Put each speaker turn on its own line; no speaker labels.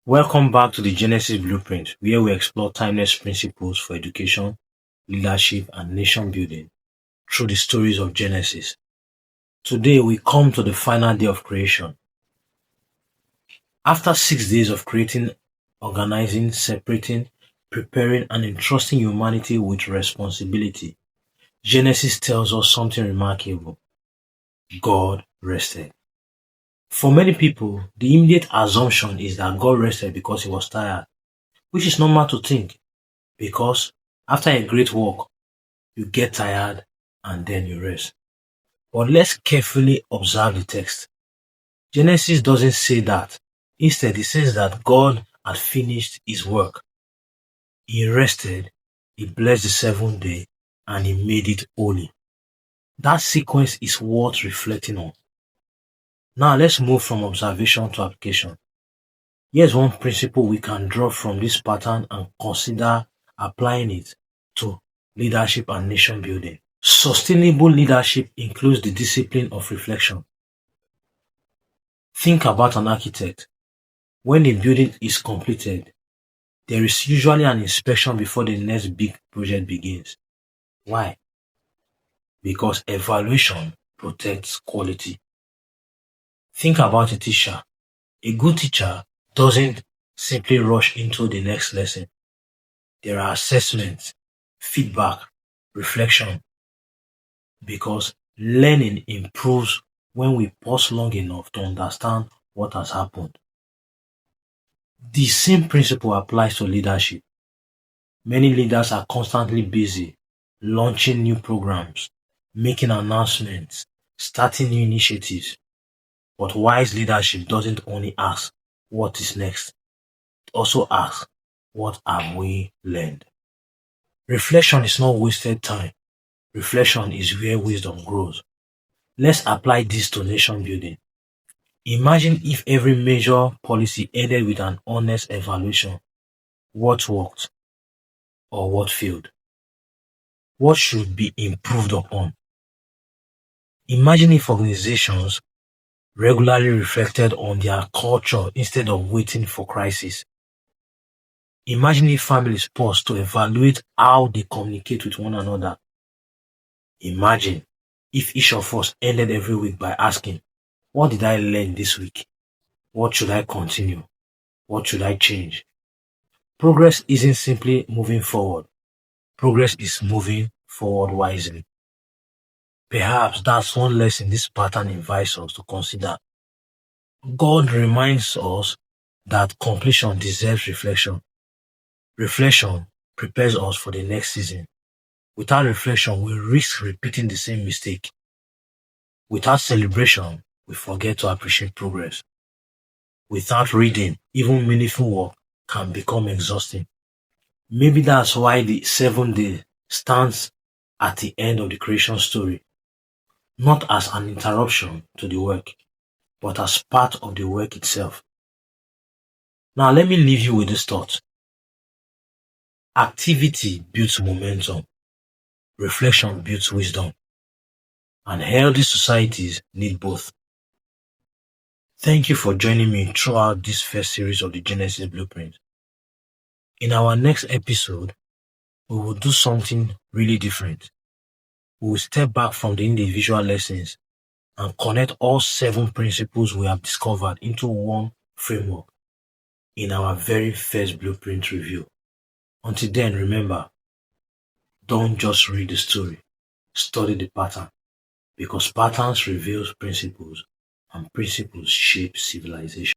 Welcome back to the Genesis Blueprint, where we explore timeless principles for education, leadership, and nation building through the stories of Genesis. Today, we come to the final day of creation. After 6 days of creating, organizing, separating, preparing, and entrusting humanity with responsibility, Genesis tells us something remarkable. God rested. For many people, the immediate assumption is that God rested because he was tired, which is normal to think. Because after a great work, you get tired and then you rest. But let's carefully observe the text. Genesis doesn't say that. Instead, it says that God had finished his work. He rested, he blessed the seventh day, and he made it holy. That sequence is worth reflecting on. Now let's move from observation to application. Here's one principle we can draw from this pattern and consider applying it to leadership and nation building. Sustainable leadership includes the discipline of reflection. Think about an architect. When a building is completed, there is usually an inspection before the next big project begins. Why? Because evaluation protects quality. Think about a teacher. A good teacher doesn't simply rush into the next lesson. There are assessments, feedback, reflection, because learning improves when we pause long enough to understand what has happened. The same principle applies to leadership. Many leaders are constantly busy launching new programs, making announcements, starting new initiatives. But wise leadership doesn't only ask, what is next? It also asks, what have we learned? Reflection is not wasted time. Reflection is where wisdom grows. Let's apply this to nation building. Imagine if every major policy ended with an honest evaluation. What worked or what failed? What should be improved upon? Imagine if organizations regularly reflected on their culture instead of waiting for crisis. Imagine if families paused to evaluate how they communicate with one another. Imagine if each of us ended every week by asking, what did I learn this week? What should I continue? What should I change? Progress isn't simply moving forward. Progress is moving forward wisely. Perhaps that's one lesson this pattern invites us to consider. God reminds us that completion deserves reflection. Reflection prepares us for the next season. Without reflection, we risk repeating the same mistake. Without celebration, we forget to appreciate progress. Without reading, even meaningful work can become exhausting. Maybe that's why the seventh day stands at the end of the creation story, not as an interruption to the work, but as part of the work itself. Now let me leave you with this thought. Activity builds momentum, reflection builds wisdom, and healthy societies need both. Thank you for joining me throughout this first series of the Genesis Blueprint. In our next episode, we will do something really different. We will step back from the individual lessons and connect all 7 principles we have discovered into one framework in our very first blueprint review. Until then, remember, don't just read the story, study the pattern, because patterns reveal principles and principles shape civilization.